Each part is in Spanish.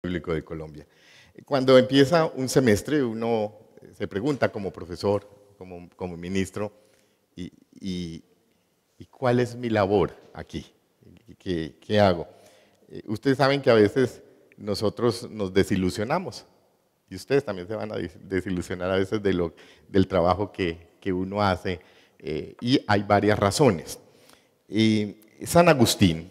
Público de Colombia. Cuando empieza un semestre, uno se pregunta como profesor, como ministro, y, y- ¿y cuál es mi labor aquí? ¿Qué hago? Ustedes saben que a veces nosotros nos desilusionamos, y ustedes también se van a desilusionar a veces del trabajo que uno hace, y hay varias razones. Y San Agustín,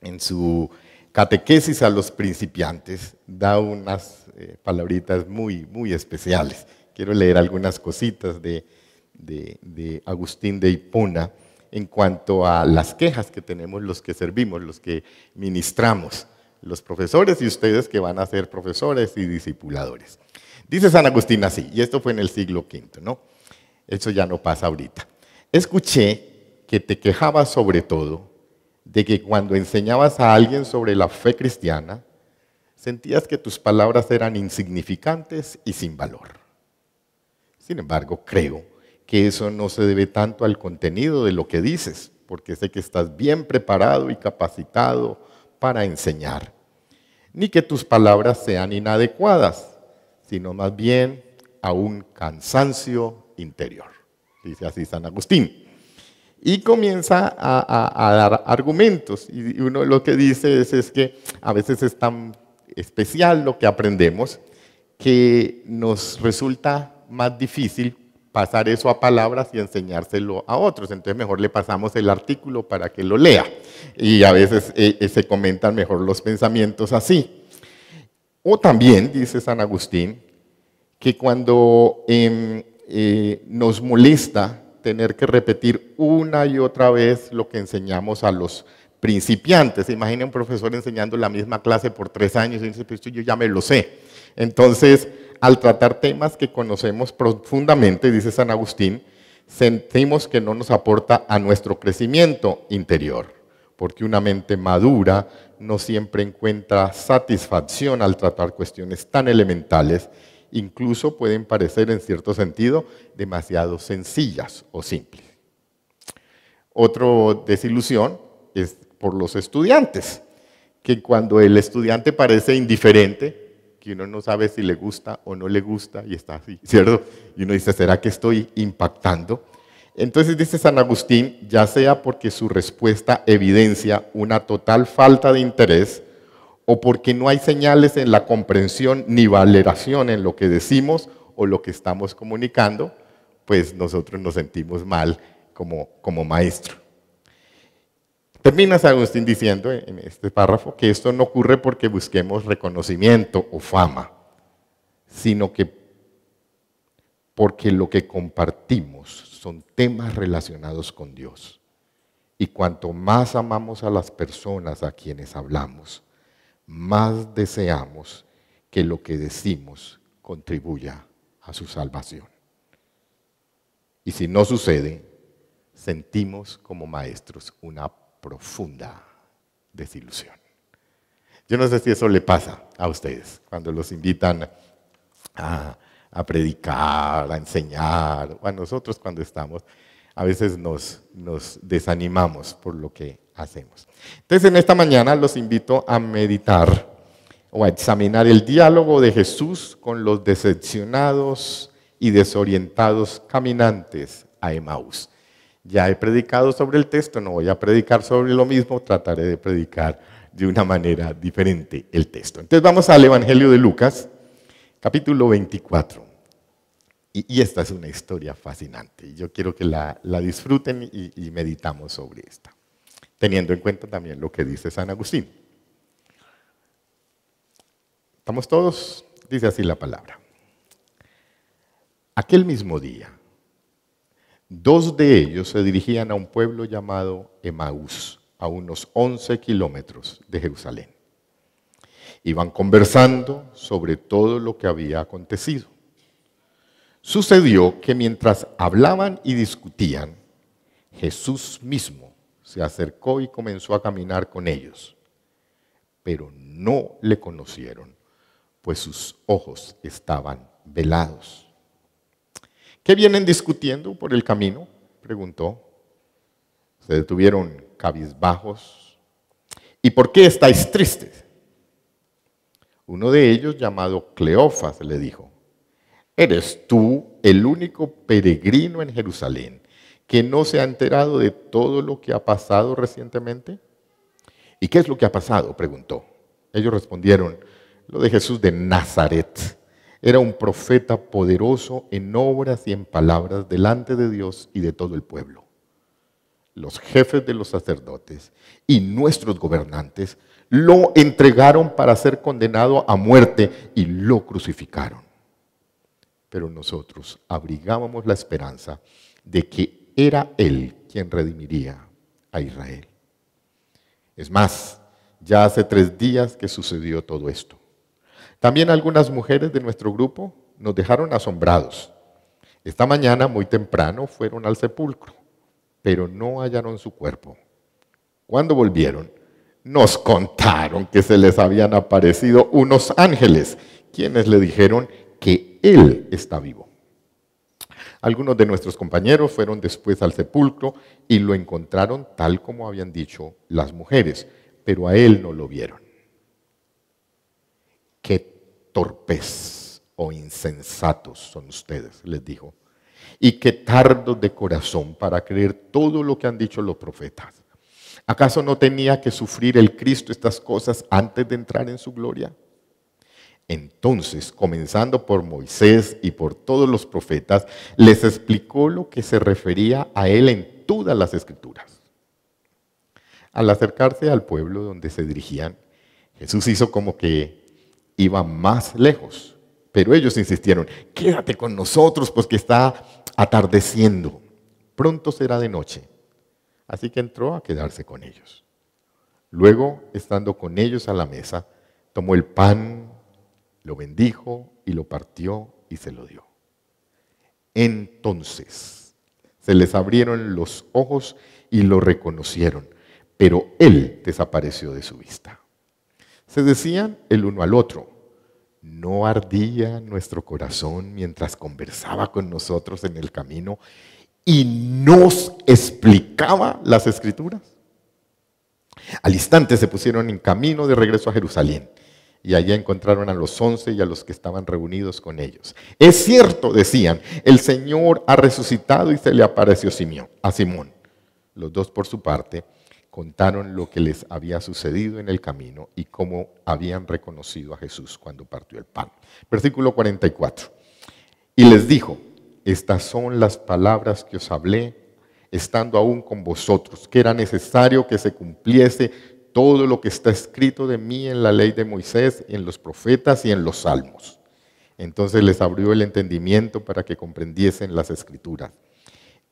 en su catequesis a los principiantes, da unas palabritas muy especiales. Quiero leer algunas cositas de Agustín de Hipona en cuanto a las quejas que tenemos los que servimos, los que ministramos, los profesores y ustedes que van a ser profesores y discipuladores. Dice San Agustín así, y esto fue en el siglo V, ¿no? Eso ya no pasa ahorita. Escuché que te quejabas sobre todo de que cuando enseñabas a alguien sobre la fe cristiana, sentías que tus palabras eran insignificantes y sin valor. Sin embargo, creo que eso no se debe tanto al contenido de lo que dices, porque sé que estás bien preparado y capacitado para enseñar, ni que tus palabras sean inadecuadas, sino más bien a un cansancio interior. Dice así San Agustín. Y comienza a dar argumentos. Y uno lo que dice es que a veces es tan especial lo que aprendemos que nos resulta más difícil pasar eso a palabras y enseñárselo a otros. Entonces mejor le pasamos el artículo para que lo lea. Y a veces se comentan mejor los pensamientos así. O también, dice San Agustín, que cuando nos molesta tener que repetir una y otra vez lo que enseñamos a los principiantes. Imagina un profesor enseñando la misma clase por 3 años y dice, pues yo ya me lo sé. Entonces, al tratar temas que conocemos profundamente, dice San Agustín, sentimos que no nos aporta a nuestro crecimiento interior, porque una mente madura no siempre encuentra satisfacción al tratar cuestiones tan elementales. Incluso pueden parecer en cierto sentido demasiado sencillas o simples. Otra desilusión es por los estudiantes, que cuando el estudiante parece indiferente, que uno no sabe si le gusta o no le gusta y está así, ¿cierto? Y uno dice, ¿será que estoy impactando? Entonces dice San Agustín, ya sea porque su respuesta evidencia una total falta de interés, o porque no hay señales en la comprensión ni valoración en lo que decimos o lo que estamos comunicando, pues nosotros nos sentimos mal como maestro. Termina San Agustín diciendo en este párrafo que esto no ocurre porque busquemos reconocimiento o fama, sino que porque lo que compartimos son temas relacionados con Dios. Y cuanto más amamos a las personas a quienes hablamos, más deseamos que lo que decimos contribuya a su salvación. Y si no sucede, sentimos como maestros una profunda desilusión. Yo no sé si eso le pasa a ustedes cuando los invitan a predicar, a enseñar, o a nosotros cuando estamos, a veces nos desanimamos por lo que hacemos. Entonces en esta mañana los invito a meditar o a examinar el diálogo de Jesús con los decepcionados y desorientados caminantes a Emaús. Ya he predicado sobre el texto, no voy a predicar sobre lo mismo, trataré de predicar de una manera diferente el texto. Entonces vamos al Evangelio de Lucas, capítulo 24. Y esta es una historia fascinante. Yo quiero que la disfruten y meditamos sobre esta, teniendo en cuenta también lo que dice San Agustín. ¿Estamos todos? Dice así la palabra. Aquel mismo día, 2 de ellos se dirigían a un pueblo llamado Emaús, a unos 11 kilómetros de Jerusalén. Iban conversando sobre todo lo que había acontecido. Sucedió que mientras hablaban y discutían, Jesús mismo se acercó y comenzó a caminar con ellos, pero no le conocieron, pues sus ojos estaban velados. ¿Qué vienen discutiendo por el camino?, preguntó. Se detuvieron cabizbajos. ¿Y por qué estáis tristes? Uno de ellos, llamado Cleofas, le dijo: ¿eres tú el único peregrino en Jerusalén que no se ha enterado de todo lo que ha pasado recientemente? ¿Y qué es lo que ha pasado?, preguntó. Ellos respondieron: lo de Jesús de Nazaret. Era un profeta poderoso en obras y en palabras delante de Dios y de todo el pueblo. Los jefes de los sacerdotes y nuestros gobernantes lo entregaron para ser condenado a muerte y lo crucificaron. Pero nosotros abrigábamos la esperanza de que era Él quien redimiría a Israel. Es más, ya hace 3 días que sucedió todo esto. También algunas mujeres de nuestro grupo nos dejaron asombrados. Esta mañana, muy temprano, fueron al sepulcro, pero no hallaron su cuerpo. Cuando volvieron, nos contaron que se les habían aparecido unos ángeles, quienes le dijeron que Él está vivo. Algunos de nuestros compañeros fueron después al sepulcro y lo encontraron tal como habían dicho las mujeres, pero a Él no lo vieron. Qué torpes o insensatos son ustedes, les dijo, y qué tardos de corazón para creer todo lo que han dicho los profetas. ¿Acaso no tenía que sufrir el Cristo estas cosas antes de entrar en su gloria? Entonces, comenzando por Moisés y por todos los profetas, les explicó lo que se refería a él en todas las Escrituras. Al acercarse al pueblo donde se dirigían, Jesús hizo como que iba más lejos, pero ellos insistieron: quédate con nosotros, pues que está atardeciendo, pronto será de noche. Así que entró a quedarse con ellos. Luego, estando con ellos a la mesa, tomó el pan, lo bendijo y lo partió y se lo dio. Entonces se les abrieron los ojos y lo reconocieron, pero él desapareció de su vista. Se decían el uno al otro: ¿no ardía nuestro corazón mientras conversaba con nosotros en el camino y nos explicaba las Escrituras? Al instante se pusieron en camino de regreso a Jerusalén. Y allá encontraron a los 11 y a los que estaban reunidos con ellos. Es cierto, decían, el Señor ha resucitado y se le apareció a Simón. Los dos, por su parte, contaron lo que les había sucedido en el camino y cómo habían reconocido a Jesús cuando partió el pan. Versículo 44. Y les dijo: estas son las palabras que os hablé, estando aún con vosotros, que era necesario que se cumpliese todo lo que está escrito de mí en la ley de Moisés, en los profetas y en los salmos. Entonces les abrió el entendimiento para que comprendiesen las Escrituras.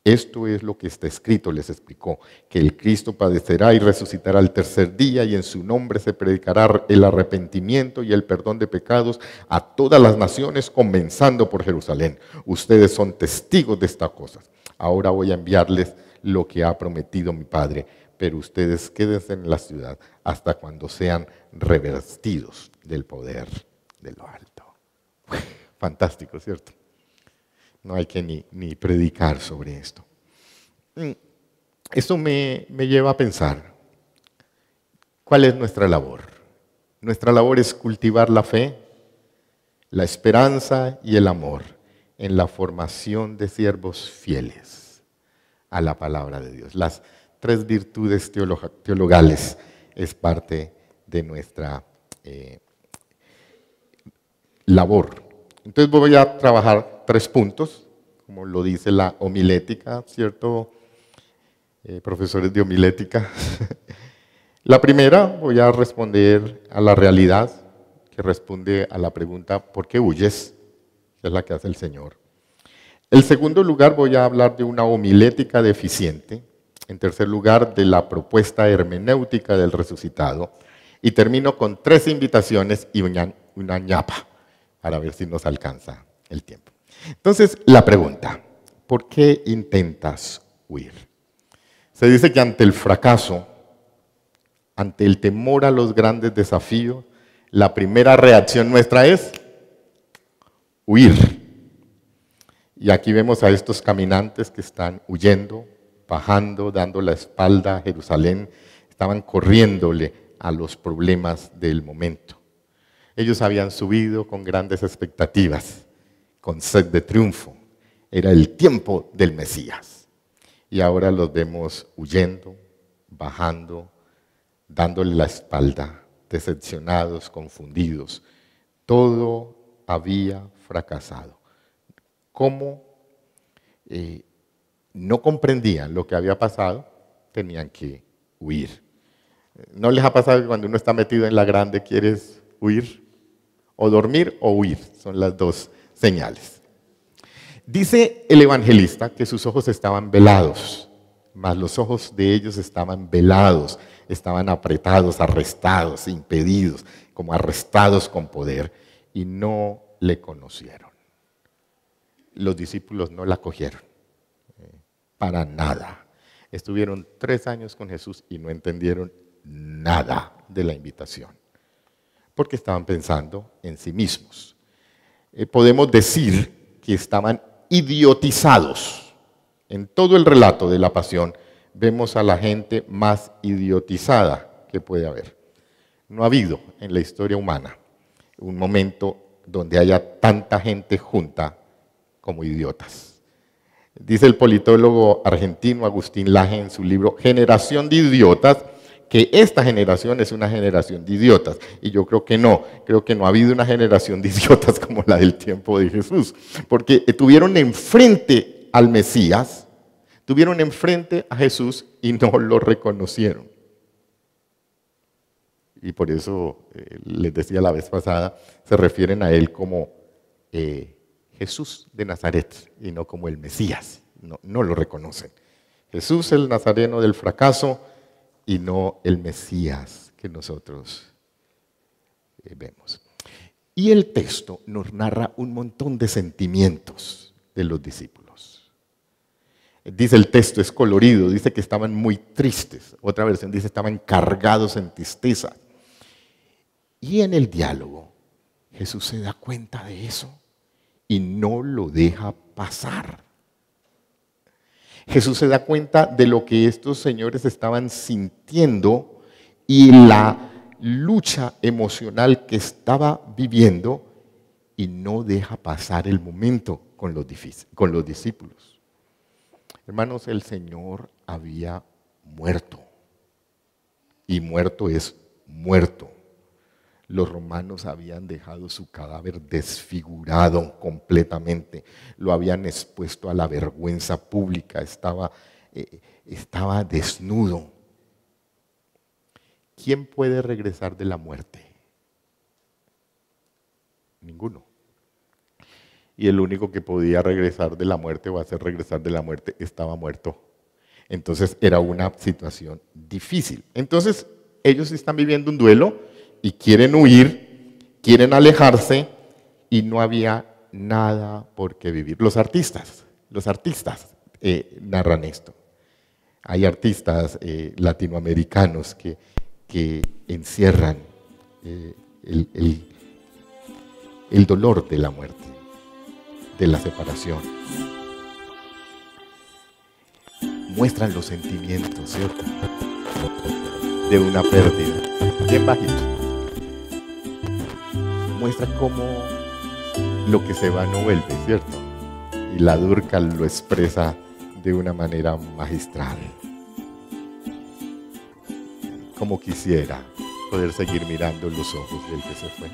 Esto es lo que está escrito, les explicó, que el Cristo padecerá y resucitará al tercer día, y en su nombre se predicará el arrepentimiento y el perdón de pecados a todas las naciones, comenzando por Jerusalén. Ustedes son testigos de estas cosas. Ahora voy a enviarles lo que ha prometido mi Padre, pero ustedes quédense en la ciudad hasta cuando sean revestidos del poder de lo alto. Fantástico, ¿cierto? No hay que ni predicar sobre esto. Esto me lleva a pensar, ¿cuál es nuestra labor? Nuestra labor es cultivar la fe, la esperanza y el amor en la formación de siervos fieles a la palabra de Dios. Las 3 virtudes teologales es parte de nuestra labor. Entonces voy a trabajar 3 puntos, como lo dice la homilética, ¿cierto? Profesores de homilética. La primera, voy a responder a la realidad, que responde a la pregunta: ¿por qué huyes?, que es la que hace el Señor. En segundo lugar, voy a hablar de una homilética deficiente. En tercer lugar, de la propuesta hermenéutica del resucitado. Y termino con 3 invitaciones y una ñapa, para ver si nos alcanza el tiempo. Entonces, la pregunta: ¿por qué intentas huir? Se dice que ante el fracaso, ante el temor a los grandes desafíos, la primera reacción nuestra es huir. Y aquí vemos a estos caminantes que están huyendo, bajando, dando la espalda a Jerusalén, estaban corriéndole a los problemas del momento. Ellos habían subido con grandes expectativas, con sed de triunfo. Era el tiempo del Mesías. Y ahora los vemos huyendo, bajando, dándole la espalda, decepcionados, confundidos. Todo había fracasado. ¿Cómo no comprendían lo que había pasado? Tenían que huir. ¿No les ha pasado que cuando uno está metido en la grande quieres huir? O dormir o huir, son las dos señales. Dice el evangelista que sus ojos estaban velados, mas los ojos de ellos estaban velados, estaban apretados, arrestados, impedidos, como arrestados con poder, y no le conocieron. Los discípulos no la cogieron, para nada. Estuvieron 3 años con Jesús y no entendieron nada de la invitación, porque estaban pensando en sí mismos. Podemos decir que estaban idiotizados. En todo el relato de la pasión vemos a la gente más idiotizada que puede haber. No ha habido en la historia humana un momento donde haya tanta gente junta como idiotas. Dice el politólogo argentino Agustín Laje en su libro Generación de Idiotas, que esta generación es una generación de idiotas. Y yo creo que no ha habido una generación de idiotas como la del tiempo de Jesús. Porque tuvieron enfrente al Mesías, tuvieron enfrente a Jesús y no lo reconocieron. Y por eso, les decía la vez pasada, se refieren a él como Jesús de Nazaret y no como el Mesías. No lo reconocen. Jesús el nazareno del fracaso y no el Mesías que nosotros vemos. Y el texto nos narra un montón de sentimientos de los discípulos. Dice el texto, es colorido, dice que estaban muy tristes. Otra versión dice estaban cargados en tristeza. Y en el diálogo, Jesús se da cuenta de eso y no lo deja pasar. Jesús se da cuenta de lo que estos señores estaban sintiendo y la lucha emocional que estaba viviendo y no deja pasar el momento con los discípulos. Hermanos, el Señor había muerto y muerto es muerto. Los romanos habían dejado su cadáver desfigurado completamente, lo habían expuesto a la vergüenza pública, estaba desnudo. ¿Quién puede regresar de la muerte? Ninguno. Y el único que podía regresar de la muerte o hacer regresar de la muerte estaba muerto. Entonces era una situación difícil. Entonces ellos están viviendo un duelo y quieren huir, quieren alejarse y no había nada por qué vivir. Los artistas narran esto. Hay artistas latinoamericanos que encierran el dolor de la muerte, de la separación. Muestran los sentimientos, ¿cierto? De una pérdida. Bien bajito. Muestra cómo lo que se va no vuelve, ¿cierto? Y la Durcal lo expresa de una manera magistral. Como quisiera poder seguir mirando los ojos del que se fue.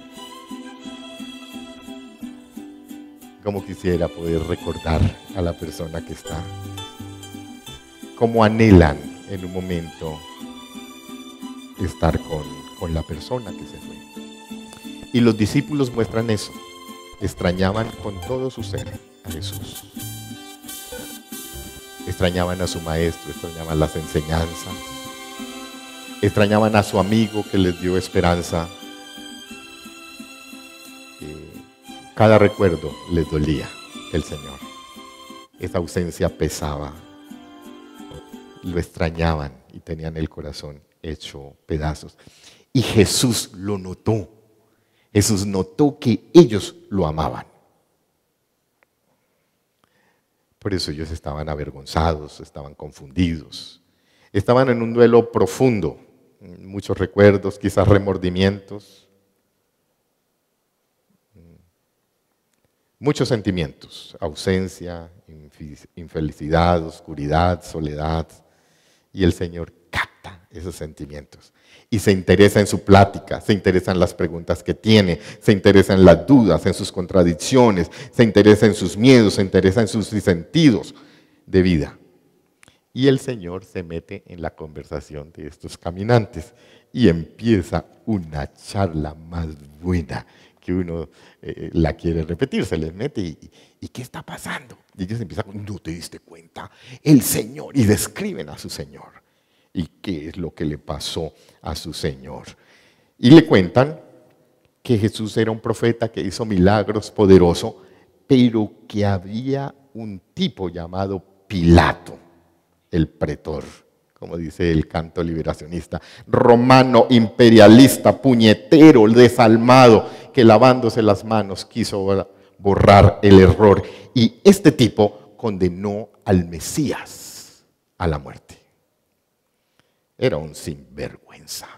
Como quisiera poder recordar a la persona que está. Como anhelan en un momento estar con la persona que se fue. Y los discípulos muestran eso. Extrañaban con todo su ser a Jesús. Extrañaban a su maestro, extrañaban las enseñanzas. Extrañaban a su amigo que les dio esperanza. Cada recuerdo les dolía el Señor. Esa ausencia pesaba. Lo extrañaban y tenían el corazón hecho pedazos. Y Jesús lo notó. Jesús notó que ellos lo amaban. Por eso ellos estaban avergonzados, estaban confundidos. Estaban en un duelo profundo. Muchos recuerdos, quizás remordimientos. Muchos sentimientos, ausencia, infelicidad, oscuridad, soledad. Y el Señor capta esos sentimientos y se interesa en su plática, se interesa en las preguntas que tiene, se interesa en las dudas, en sus contradicciones, se interesa en sus miedos, se interesa en sus sentidos de vida. Y el Señor se mete en la conversación de estos caminantes y empieza una charla más buena que uno la quiere repetir, se les mete y ¿qué está pasando? Y ellos empiezan con, ¿no te diste cuenta? El Señor, y describen a su Señor. ¿Y qué es lo que le pasó a su Señor? Y le cuentan que Jesús era un profeta que hizo milagros poderoso, pero que había un tipo llamado Pilato, el pretor, como dice el canto liberacionista, romano, imperialista, puñetero, desalmado, que lavándose las manos quiso borrar el error. Y este tipo condenó al Mesías a la muerte. Era un sinvergüenza.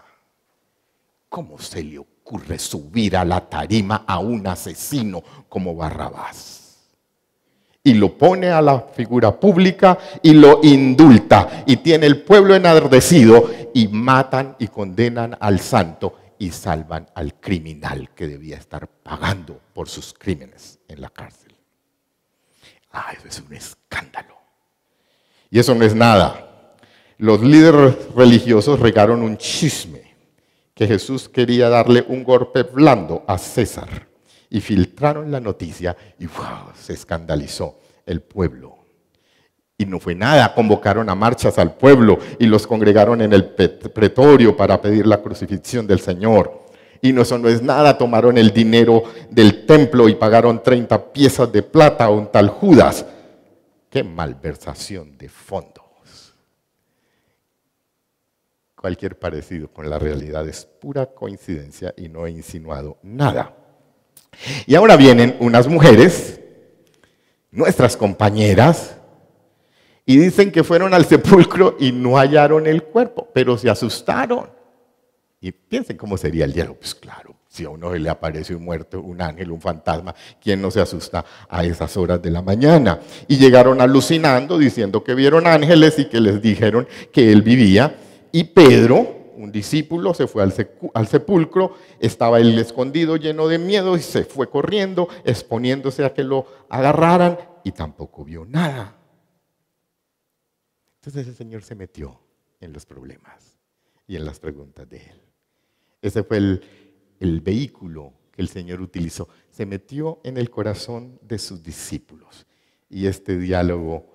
¿Cómo se le ocurre subir a la tarima a un asesino como Barrabás? Y lo pone a la figura pública y lo indulta. Y tiene el pueblo enardecido y matan y condenan al santo y salvan al criminal que debía estar pagando por sus crímenes en la cárcel. Eso es un escándalo. Y eso no es nada. Los líderes religiosos regaron un chisme que Jesús quería darle un golpe blando a César. Y filtraron la noticia y ¡wow!, se escandalizó el pueblo. Y no fue nada, convocaron a marchas al pueblo y los congregaron en el pretorio para pedir la crucifixión del Señor. Y eso no es nada, tomaron el dinero del templo y pagaron 30 piezas de plata a un tal Judas. ¡Qué malversación de fondos! Cualquier parecido con la realidad es pura coincidencia y no he insinuado nada. Y ahora vienen unas mujeres, nuestras compañeras, y dicen que fueron al sepulcro y no hallaron el cuerpo, pero se asustaron. Y piensen cómo sería el diálogo. Pues claro, si a uno le aparece un muerto, un ángel, un fantasma, ¿quién no se asusta a esas horas de la mañana? Y llegaron alucinando diciendo que vieron ángeles y que les dijeron que él vivía. Y Pedro, un discípulo, se fue al sepulcro, estaba él escondido, lleno de miedo, y se fue corriendo, exponiéndose a que lo agarraran, y tampoco vio nada. Entonces el Señor se metió en los problemas y en las preguntas de él. Ese fue el vehículo que el Señor utilizó. Se metió en el corazón de sus discípulos. Y este diálogo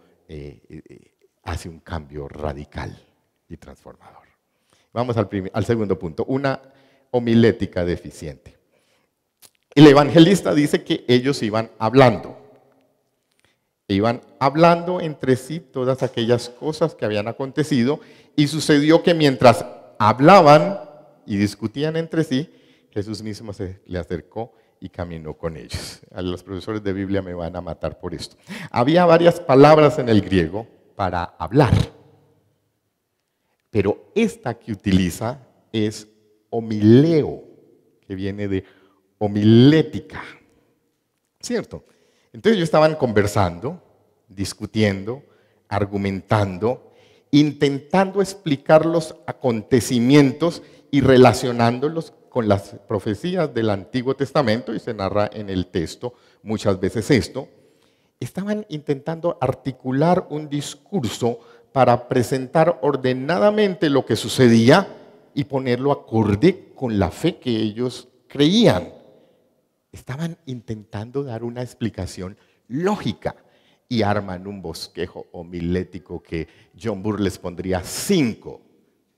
hace un cambio radical y transformador. Vamos al segundo punto, una homilética deficiente. El evangelista dice que ellos iban hablando entre sí todas aquellas cosas que habían acontecido, y sucedió que mientras hablaban y discutían entre sí, Jesús mismo se le acercó y caminó con ellos. A los profesores de Biblia me van a matar por esto. Había varias palabras en el griego para hablar, pero esta que utiliza es homileo, que viene de homilética, ¿cierto? Entonces ellos estaban conversando, discutiendo, argumentando, intentando explicar los acontecimientos y relacionándolos con las profecías del Antiguo Testamento, y se narra en el texto muchas veces esto. Estaban intentando articular un discurso para presentar ordenadamente lo que sucedía y ponerlo acorde con la fe que ellos creían. Estaban intentando dar una explicación lógica y arman un bosquejo homilético que John Burr les pondría 5.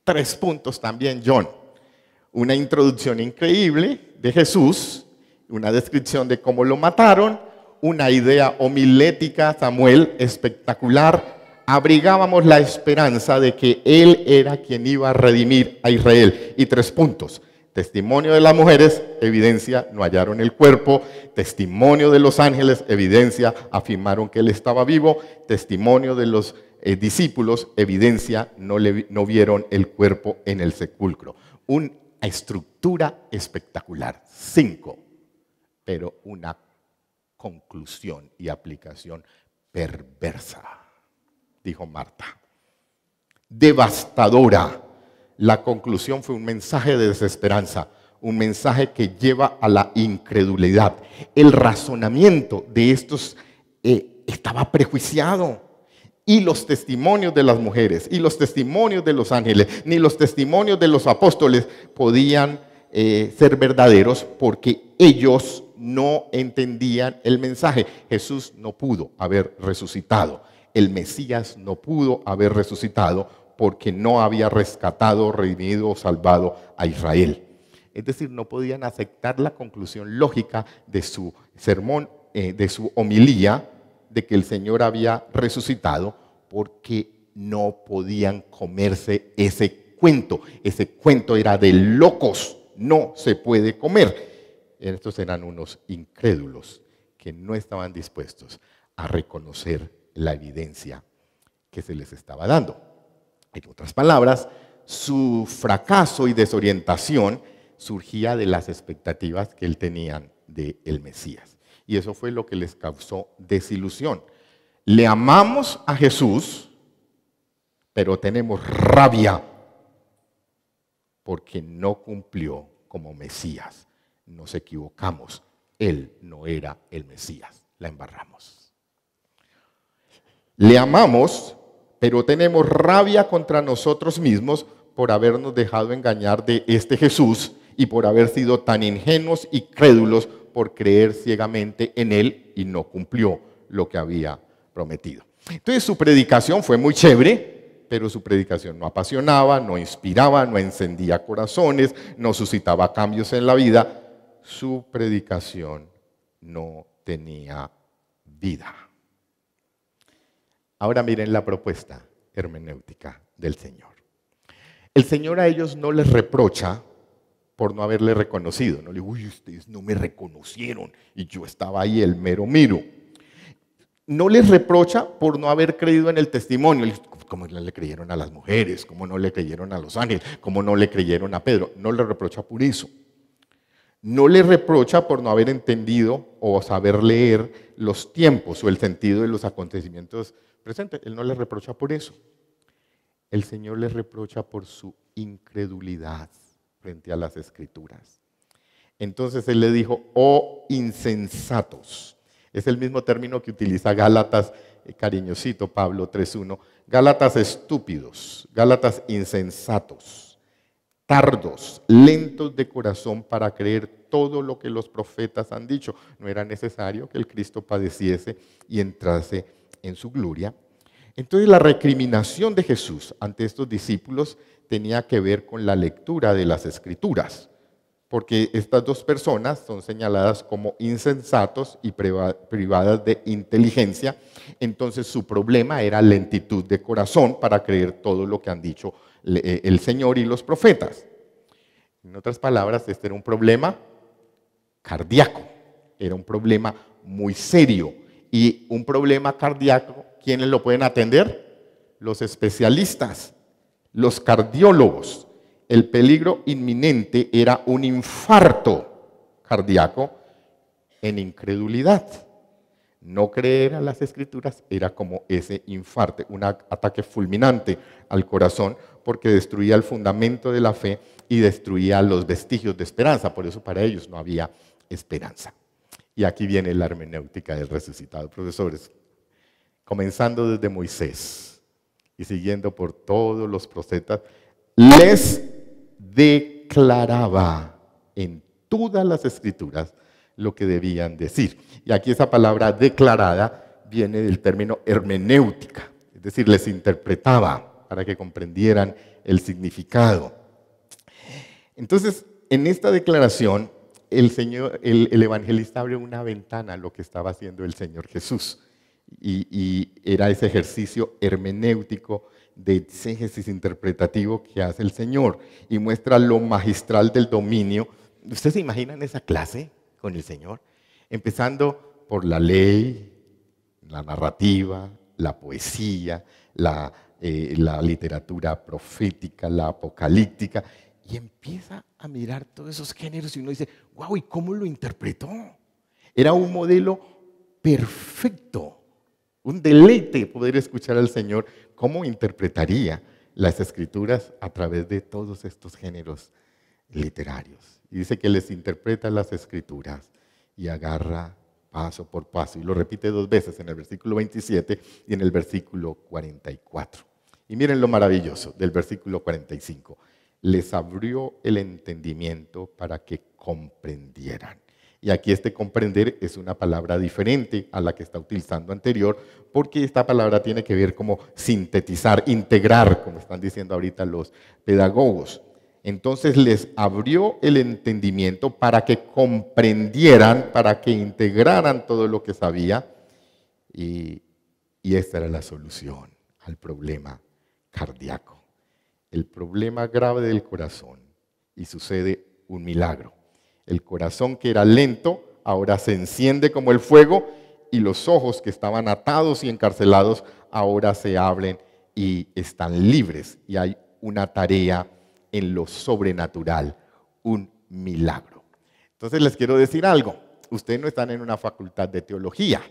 3 puntos también, John. Una introducción increíble de Jesús, una descripción de cómo lo mataron, una idea homilética, Samuel, espectacular. Abrigábamos la esperanza de que Él era quien iba a redimir a Israel. Y 3 puntos. Testimonio de las mujeres, evidencia, no hallaron el cuerpo. Testimonio de los ángeles, evidencia, afirmaron que Él estaba vivo. Testimonio de los discípulos, evidencia, no vieron el cuerpo en el sepulcro. Una estructura espectacular. 5, pero una conclusión y aplicación perversa, dijo Marta. Devastadora. La conclusión fue un mensaje de desesperanza, un mensaje que lleva a la incredulidad. El razonamiento de estos estaba prejuiciado. Y los testimonios de las mujeres, y los testimonios de los ángeles, ni los testimonios de los apóstoles podían ser verdaderos porque ellos no entendían el mensaje. Jesús no pudo haber resucitado. El Mesías no pudo haber resucitado porque no había rescatado, redimido o salvado a Israel. Es decir, no podían aceptar la conclusión lógica de su sermón, de su homilía, de que el Señor había resucitado, porque no podían comerse ese cuento. Ese cuento era de locos, no se puede comer. Estos eran unos incrédulos que no estaban dispuestos a reconocer la evidencia que se les estaba dando. En otras palabras, su fracaso y desorientación surgía de las expectativas que él tenían del Mesías. Y eso fue lo que les causó desilusión. Le amamos a Jesús, pero tenemos rabia porque no cumplió como Mesías. Nos equivocamos. Él no era el Mesías. La embarramos. Le amamos, pero tenemos rabia contra nosotros mismos por habernos dejado engañar de este Jesús y por haber sido tan ingenuos y crédulos por creer ciegamente en él y no cumplió lo que había prometido. Entonces su predicación fue muy chévere, pero su predicación no apasionaba, no inspiraba, no encendía corazones, no suscitaba cambios en la vida. Su predicación no tenía vida. Ahora miren la propuesta hermenéutica del Señor. El Señor a ellos no les reprocha por no haberle reconocido. No le digo, uy, ustedes no me reconocieron y yo estaba ahí el mero miro. No les reprocha por no haber creído en el testimonio. ¿Cómo no le creyeron a las mujeres? ¿Cómo no le creyeron a los ángeles? ¿Cómo no le creyeron a Pedro? No le reprocha por eso. No le reprocha por no haber entendido o saber leer los tiempos o el sentido de los acontecimientos presentes. Él no le reprocha por eso. El Señor les reprocha por su incredulidad frente a las Escrituras. Entonces Él le dijo, oh insensatos. Es el mismo término que utiliza Gálatas, cariñosito, Pablo 3.1. Gálatas estúpidos, Gálatas insensatos, tardos, lentos de corazón para creer todo lo que los profetas han dicho. No era necesario que el Cristo padeciese y entrase en su gloria. Entonces la recriminación de Jesús ante estos discípulos tenía que ver con la lectura de las Escrituras, porque estas dos personas son señaladas como insensatos y privadas de inteligencia. Entonces su problema era lentitud de corazón para creer todo lo que han dicho el Señor y los profetas. En otras palabras, este era un problema cardíaco, era un problema muy serio. Y un problema cardíaco, ¿quiénes lo pueden atender? Los especialistas, los cardiólogos. El peligro inminente era un infarto cardíaco en incredulidad. No creer a las Escrituras era como ese infarto, un ataque fulminante al corazón, porque destruía el fundamento de la fe y destruía los vestigios de esperanza. Por eso para ellos no había esperanza. Y aquí viene la hermenéutica del resucitado. Profesores, comenzando desde Moisés y siguiendo por todos los profetas, les declaraba en todas las Escrituras lo que debían decir. Y aquí esa palabra declarada viene del término hermenéutica, es decir, les interpretaba para que comprendieran el significado. Entonces, en esta declaración, el evangelista abre una ventana a lo que estaba haciendo el Señor Jesús. Y era ese ejercicio hermenéutico de exégesis interpretativo que hace el Señor y muestra lo magistral del dominio. ¿Ustedes se imaginan esa clase con el Señor? Empezando por la ley, la narrativa, la poesía, la literatura profética, la apocalíptica, y empieza a mirar todos esos géneros y uno dice, wow, ¿y cómo lo interpretó? Era un modelo perfecto, un deleite poder escuchar al Señor cómo interpretaría las Escrituras a través de todos estos géneros literarios. Y dice que les interpreta las Escrituras y agarra paso por paso. Y lo repite 2 veces, en el versículo 27 y en el versículo 44. Y miren lo maravilloso del versículo 45. Les abrió el entendimiento para que comprendieran. Y aquí este comprender es una palabra diferente a la que está utilizando anterior, porque esta palabra tiene que ver como sintetizar, integrar, como están diciendo ahorita los pedagogos. Entonces les abrió el entendimiento para que comprendieran, para que integraran todo lo que sabía, y esta era la solución al problema cardíaco, el problema grave del corazón, y sucede un milagro. El corazón que era lento ahora se enciende como el fuego, y los ojos que estaban atados y encarcelados ahora se abren y están libres, y hay una tarea en lo sobrenatural, un milagro. Entonces les quiero decir algo, ustedes no están en una facultad de teología,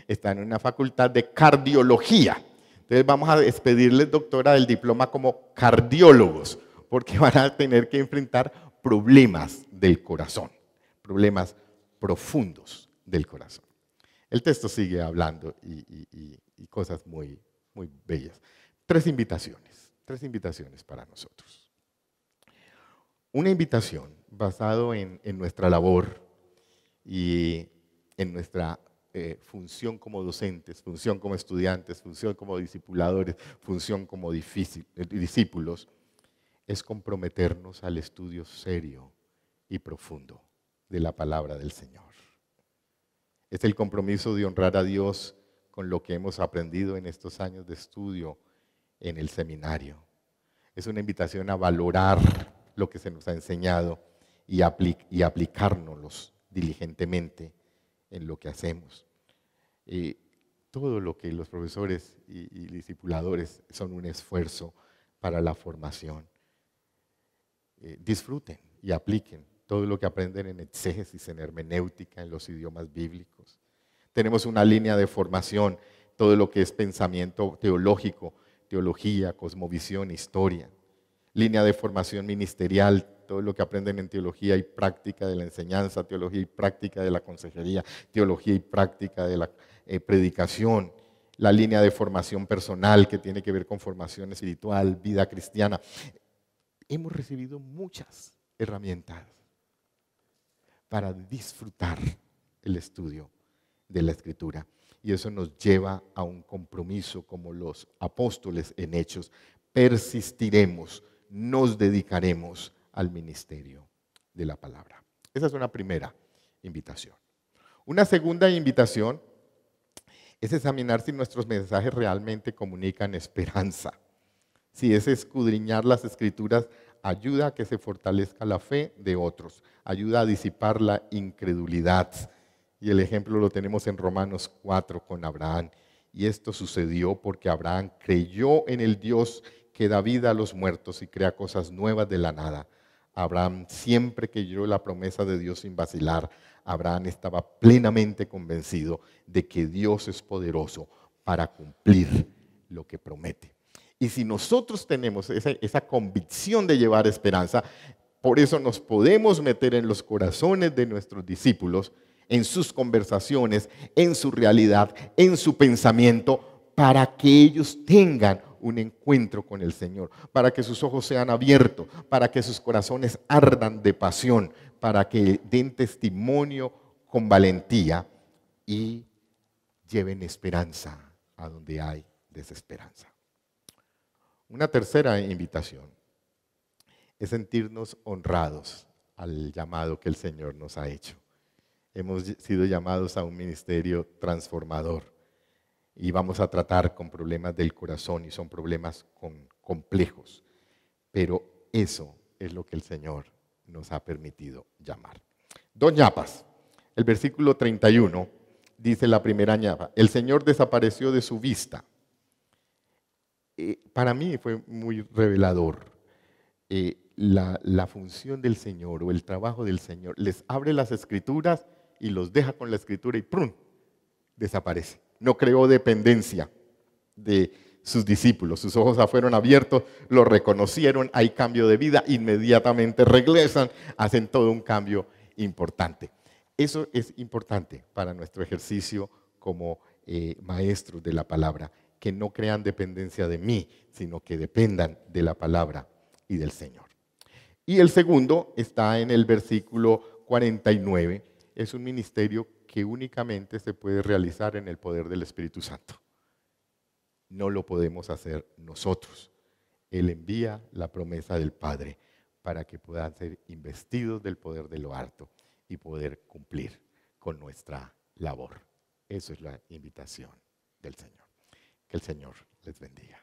están en una facultad de cardiología. Entonces vamos a expedirles, doctora, el diploma como cardiólogos, porque van a tener que enfrentar problemas del corazón, problemas profundos del corazón. El texto sigue hablando y cosas muy, muy bellas. 3 invitaciones para nosotros. Una invitación basada en nuestra labor y en nuestra función como docentes, función como estudiantes, función como discipuladores, función como discípulos, es comprometernos al estudio serio y profundo de la palabra del Señor. Es el compromiso de honrar a Dios con lo que hemos aprendido en estos años de estudio en el seminario. Es una invitación a valorar lo que se nos ha enseñado y aplicárnoslos diligentemente en lo que hacemos. Todo lo que los profesores y discipuladores son un esfuerzo para la formación. Disfruten y apliquen todo lo que aprenden en exégesis, en hermenéutica, en los idiomas bíblicos. Tenemos una línea de formación, todo lo que es pensamiento teológico, teología, cosmovisión, historia. Línea de formación ministerial, todo lo que aprenden en teología y práctica de la enseñanza, teología y práctica de la consejería, teología y práctica de la predicación. La línea de formación personal que tiene que ver con formación espiritual, vida cristiana. Hemos recibido muchas herramientas para disfrutar el estudio de la Escritura. Y eso nos lleva a un compromiso como los apóstoles en Hechos. Persistiremos, nos dedicaremos al ministerio de la palabra. Esa es una primera invitación. Una segunda invitación es examinar si nuestros mensajes realmente comunican esperanza. Si es escudriñar las Escrituras, ayuda a que se fortalezca la fe de otros, ayuda a disipar la incredulidad. Y el ejemplo lo tenemos en Romanos 4 con Abraham. Y esto sucedió porque Abraham creyó en el Dios que da vida a los muertos y crea cosas nuevas de la nada. Abraham siempre creyó la promesa de Dios sin vacilar. Abraham estaba plenamente convencido de que Dios es poderoso para cumplir lo que promete. Y si nosotros tenemos esa convicción de llevar esperanza, por eso nos podemos meter en los corazones de nuestros discípulos, en sus conversaciones, en su realidad, en su pensamiento, para que ellos tengan un encuentro con el Señor, para que sus ojos sean abiertos, para que sus corazones ardan de pasión, para que den testimonio con valentía y lleven esperanza a donde hay desesperanza. Una tercera invitación es sentirnos honrados al llamado que el Señor nos ha hecho. Hemos sido llamados a un ministerio transformador y vamos a tratar con problemas del corazón y son problemas complejos, pero eso es lo que el Señor nos ha permitido llamar. 2 ñapas. El versículo 31 dice la primera ñapa: el Señor desapareció de su vista. Para mí fue muy revelador la función del Señor o el trabajo del Señor. Les abre las Escrituras y los deja con la Escritura y ¡prum!, desaparece. No creó dependencia de sus discípulos. Sus ojos fueron abiertos, lo reconocieron, hay cambio de vida, inmediatamente regresan, hacen todo un cambio importante. Eso es importante para nuestro ejercicio como maestros de la palabra, que no crean dependencia de mí, sino que dependan de la palabra y del Señor. Y el segundo está en el versículo 49, es un ministerio que únicamente se puede realizar en el poder del Espíritu Santo. No lo podemos hacer nosotros. Él envía la promesa del Padre para que puedan ser investidos del poder de lo alto y poder cumplir con nuestra labor. Eso es la invitación del Señor. Que el Señor les bendiga.